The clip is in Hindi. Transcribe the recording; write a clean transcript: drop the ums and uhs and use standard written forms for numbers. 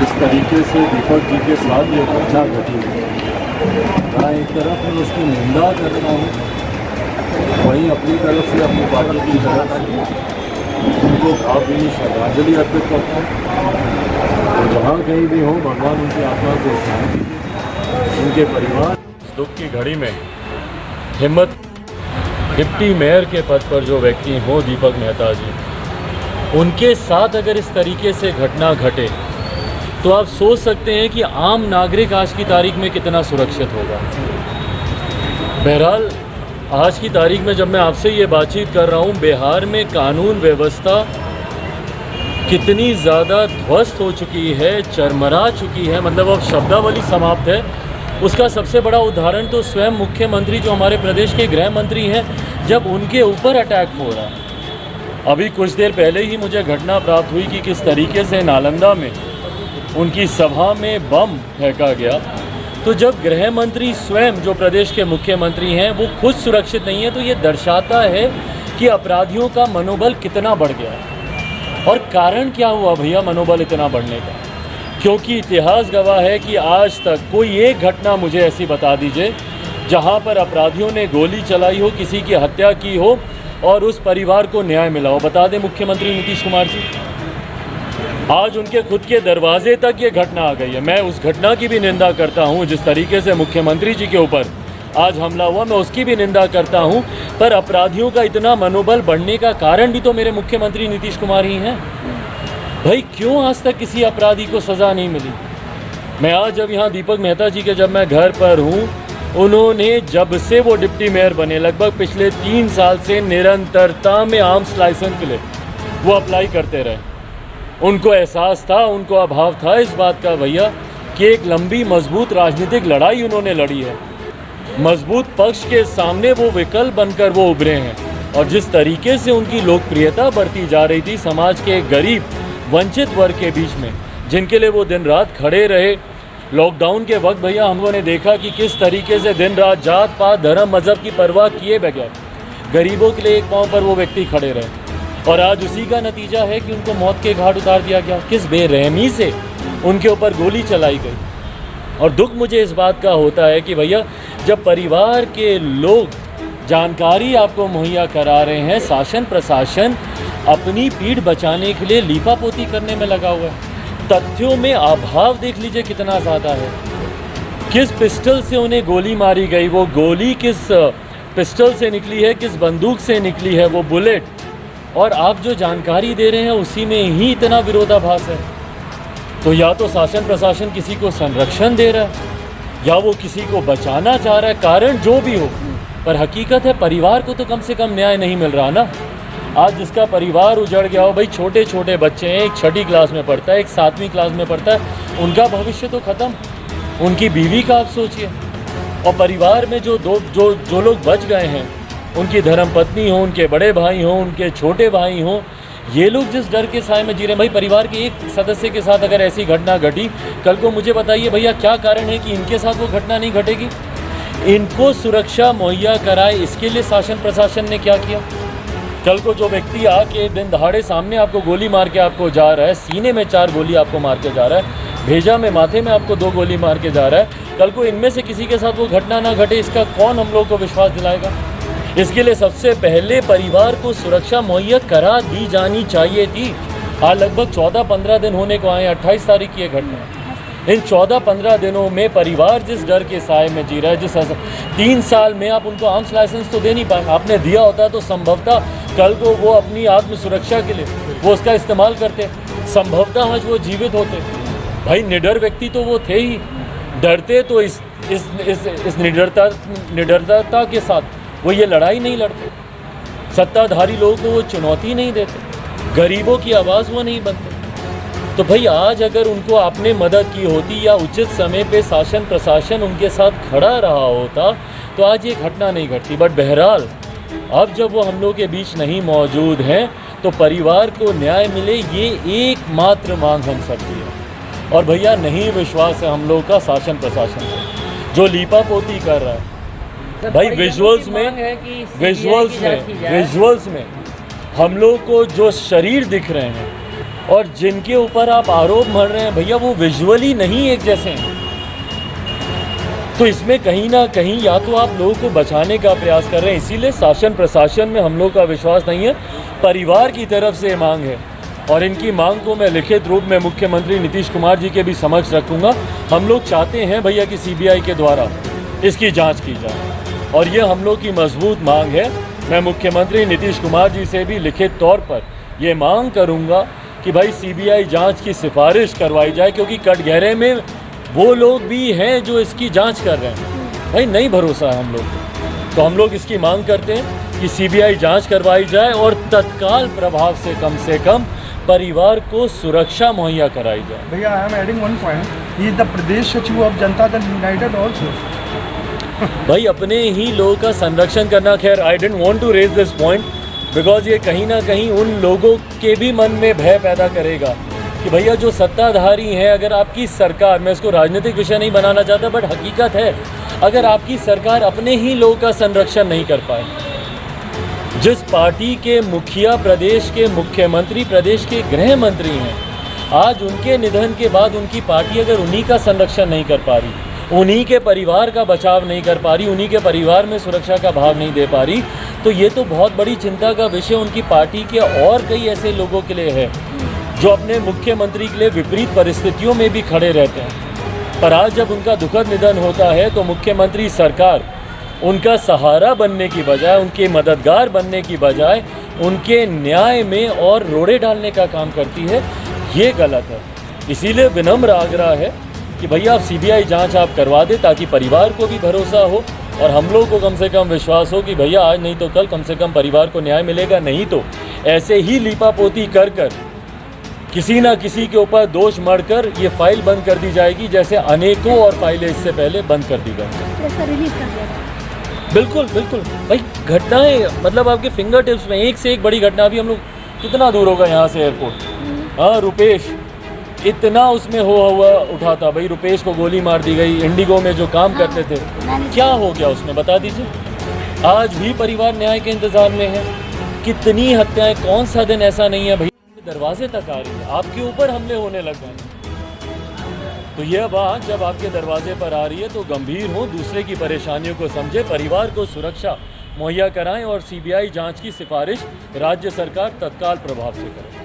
इस तरीके से दीपक जी के साथ ये घटना घटी है। मैं एक तरफ मैं उसकी निंदा कर रहा हूँ, वहीं अपनी तरफ से अपनी पार्टी की तरफ से उनको भावभीनी श्रद्धांजलि अर्पित करता हूँ। और जहाँ कहीं भी हो, भगवान उनकी आत्मा को शांति दे, उनके परिवार दुख की घड़ी में हिम्मत। डिप्टी मेयर के पद पर जो व्यक्ति हो दीपक मेहता जी, उनके साथ अगर इस तरीके से घटना घटे तो आप सोच सकते हैं कि आम नागरिक आज की तारीख में कितना सुरक्षित होगा। बहरहाल आज की तारीख में जब मैं आपसे ये बातचीत कर रहा हूँ, बिहार में कानून व्यवस्था कितनी ज़्यादा ध्वस्त हो चुकी है, चरमरा चुकी है, मतलब अब शब्दावली समाप्त है। उसका सबसे बड़ा उदाहरण तो स्वयं मुख्यमंत्री जो हमारे प्रदेश के गृह मंत्री हैं, जब उनके ऊपर अटैक हो रहा है। अभी कुछ देर पहले ही मुझे घटना प्राप्त हुई कि किस तरीके से नालंदा में उनकी सभा में बम फेंका गया। तो जब गृह मंत्री स्वयं जो प्रदेश के मुख्यमंत्री हैं वो खुद सुरक्षित नहीं है, तो ये दर्शाता है कि अपराधियों का मनोबल कितना बढ़ गया है। और कारण क्या हुआ भैया मनोबल इतना बढ़ने का? क्योंकि इतिहास गवाह है कि आज तक कोई एक घटना मुझे ऐसी बता दीजिए जहां पर अपराधियों ने गोली चलाई हो, किसी की हत्या की हो और उस परिवार को न्याय मिला हो। बता दें मुख्यमंत्री नीतीश कुमार जी, आज उनके खुद के दरवाजे तक ये घटना आ गई है। मैं उस घटना की भी निंदा करता हूं, जिस तरीके से मुख्यमंत्री जी के ऊपर आज हमला हुआ, मैं उसकी भी निंदा करता हूं। पर अपराधियों का इतना मनोबल बढ़ने का कारण भी तो मेरे मुख्यमंत्री नीतीश कुमार ही हैं। भाई क्यों आज तक किसी अपराधी को सज़ा नहीं मिली? मैं आज जब यहाँ दीपक मेहता जी के जब मैं घर पर हूँ, उन्होंने जब से वो डिप्टी मेयर बने लगभग पिछले 3 साल से निरंतरता में आर्म्स लाइसेंस के लिए वो अप्लाई करते रहे। उनको एहसास था, उनको अभाव था इस बात का भैया कि एक लंबी मजबूत राजनीतिक लड़ाई उन्होंने लड़ी है। मजबूत पक्ष के सामने वो विकल्प बनकर वो उभरे हैं। और जिस तरीके से उनकी लोकप्रियता बढ़ती जा रही थी समाज के गरीब वंचित वर्ग के बीच में, जिनके लिए वो दिन रात खड़े रहे। लॉकडाउन के वक्त भैया हम लोगों ने देखा कि किस तरीके से दिन रात जात पात धर्म मज़हब की परवाह किए बगैर गरीबों के लिए एक पाँव पर वो व्यक्ति खड़े रहे। और आज उसी का नतीजा है कि उनको मौत के घाट उतार दिया गया। किस बेरहमी से उनके ऊपर गोली चलाई गई। और दुख मुझे इस बात का होता है कि भैया जब परिवार के लोग जानकारी आपको मुहैया करा रहे हैं, शासन प्रशासन अपनी पीठ बचाने के लिए लीपापोती करने में लगा हुआ है। तथ्यों में अभाव देख लीजिए कितना ज़्यादा है। किस पिस्टल से उन्हें गोली मारी गई, वो गोली किस पिस्टल से निकली है, किस बंदूक से निकली है वो बुलेट, और आप जो जानकारी दे रहे हैं उसी में ही इतना विरोधाभास है। तो या तो शासन प्रशासन किसी को संरक्षण दे रहा है या वो किसी को बचाना चाह रहा है, कारण जो भी हो। पर हकीकत है परिवार को तो कम से कम न्याय नहीं मिल रहा ना। आज जिसका परिवार उजड़ गया हो, भाई छोटे छोटे बच्चे हैं, एक 6ठी क्लास में पढ़ता है, एक 7वीं क्लास में पढ़ता है, उनका भविष्य तो ख़त्म। उनकी बीवी का आप सोचिए। और परिवार में जो लोग बच गए हैं, उनकी धर्मपत्नी हो, उनके बड़े भाई हों, उनके छोटे भाई हों, ये लोग जिस डर के साए में जी रहे हैं। भाई परिवार के एक सदस्य के साथ अगर ऐसी घटना घटी, कल को मुझे बताइए भैया क्या कारण है कि इनके साथ वो घटना नहीं घटेगी? इनको सुरक्षा मुहैया कराए, इसके लिए शासन प्रशासन ने क्या किया? कल को जो व्यक्ति आके दिन दहाड़े सामने आपको गोली मार के आपको जा रहा है, सीने में 4 गोली आपको मार के जा रहा है, भेजा में माथे में आपको 2 गोली मार के जा रहा है, कल को इनमें से किसी के साथ वो घटना ना घटे, इसका कौन हम लोग को विश्वास दिलाएगा? इसके लिए सबसे पहले परिवार को सुरक्षा मुहैया करा दी जानी चाहिए थी। आज लगभग 14-15 दिन होने को आए, 28 तारीख की ये घटना। इन 14-15 दिनों में परिवार जिस डर के साए में जी रहा है, जिस 3 साल में आप उनको आर्म्स लाइसेंस तो दे नहीं पाए। आपने दिया होता तो संभवतः कल को वो अपनी आत्म सुरक्षा के लिए वो उसका इस्तेमाल करते, संभवतः आज वो जीवित होते। भाई निडर व्यक्ति तो वो थे ही, डरते तो इस निडरता के साथ वो ये लड़ाई नहीं लड़ते, सत्ताधारी लोगों को वो चुनौती नहीं देते, गरीबों की आवाज़ वो नहीं बनते। तो भाई आज अगर उनको आपने मदद की होती या उचित समय पे शासन प्रशासन उनके साथ खड़ा रहा होता तो आज ये घटना नहीं घटती। बट बहरहाल अब जब वो हम लोग के बीच नहीं मौजूद हैं तो परिवार को न्याय मिले, ये एकमात्र मांग हम सबकी है। और भैया नहीं विश्वास है हम लोग का शासन प्रशासन को जो लीपापोती कर रहा है। भाई विजुअल्स में हम लोग को जो शरीर दिख रहे हैं और जिनके ऊपर आप आरोप मढ़ रहे हैं भैया, वो विजुअली नहीं एक जैसे हैं। तो इसमें कहीं ना कहीं या तो आप लोगों को बचाने का प्रयास कर रहे हैं, इसीलिए शासन प्रशासन में हम लोग का विश्वास नहीं है। परिवार की तरफ से मांग है और इनकी मांग को मैं लिखित रूप में मुख्यमंत्री नीतीश कुमार जी के भी समक्ष रखूंगा। हम लोग चाहते हैं भैया कि सीबीआई के द्वारा इसकी जांच की जाए और ये हम लोग की मजबूत मांग है। मैं मुख्यमंत्री नीतीश कुमार जी से भी लिखित तौर पर ये मांग करूंगा कि भाई सीबीआई जांच की सिफारिश करवाई जाए, क्योंकि कटघरे में वो लोग भी हैं जो इसकी जांच कर रहे हैं। भाई नहीं भरोसा है हम लोग को, तो हम लोग इसकी मांग करते हैं कि सीबीआई जांच करवाई जाए और तत्काल प्रभाव से कम परिवार को सुरक्षा मुहैया कराई जाए। भैया, I am adding one point, he is the pradesh sachiv of Janata Dal United also. भाई अपने ही लोगों का संरक्षण करना, खैर I didn't want to raise this point because ये कहीं ना कहीं उन लोगों के भी मन में भय पैदा करेगा कि भैया जो सत्ताधारी हैं, अगर आपकी सरकार, मैं इसको राजनीतिक विषय नहीं बनाना चाहता बट हकीकत है, अगर आपकी सरकार अपने ही लोगों का संरक्षण नहीं कर पाए, जिस पार्टी के मुखिया प्रदेश के मुख्यमंत्री, प्रदेश के गृह मंत्री हैं, आज उनके निधन के बाद उनकी पार्टी अगर उन्हीं का संरक्षण नहीं कर पा रही, उन्हीं के परिवार का बचाव नहीं कर पा रही, उन्हीं के परिवार में सुरक्षा का भाव नहीं दे पा रही, तो ये तो बहुत बड़ी चिंता का विषय उनकी पार्टी के और कई ऐसे लोगों के लिए है जो अपने मुख्यमंत्री के लिए विपरीत परिस्थितियों में भी खड़े रहते हैं। पर आज जब उनका दुखद निधन होता है तो मुख्यमंत्री सरकार उनका सहारा बनने की बजाय, उनके मददगार बनने की बजाय उनके न्याय में और रोड़े डालने का काम करती है। ये गलत है। इसीलिए विनम्र आग्रह है कि भैया आप सीबीआई जांच आप करवा दें ताकि परिवार को भी भरोसा हो और हम लोग को कम से कम विश्वास हो कि भैया आज नहीं तो कल कम से कम परिवार को न्याय मिलेगा। नहीं तो ऐसे ही लीपापोती कर किसी ना किसी के ऊपर दोष मढ़कर ये फाइल बंद कर दी जाएगी, जैसे अनेकों और फाइलें इससे पहले बंद कर दी गई। बिल्कुल बिल्कुल भाई, घटनाएं मतलब आपके फिंगर टिप्स में एक से एक बड़ी घटना। अभी हम लोग कितना दूर होगा यहाँ से एयरपोर्ट, हाँ रुपेश इतना उसमें हुआ उठा था भाई, रुपेश को गोली मार दी गई, इंडिगो में जो काम करते थे। क्या हो गया उसमें बता दीजिए। आज भी परिवार न्याय के इंतजार में है। कितनी हत्याएं, कौन सा दिन ऐसा नहीं है भैया दरवाजे तक आ रही है, आपके ऊपर हमले होने लग गए। तो यह बात जब आपके दरवाजे पर आ रही है तो गंभीर हो, दूसरे की परेशानियों को समझे, परिवार को सुरक्षा मुहैया कराएं और सीबीआई जांच की सिफारिश राज्य सरकार तत्काल प्रभाव से करे।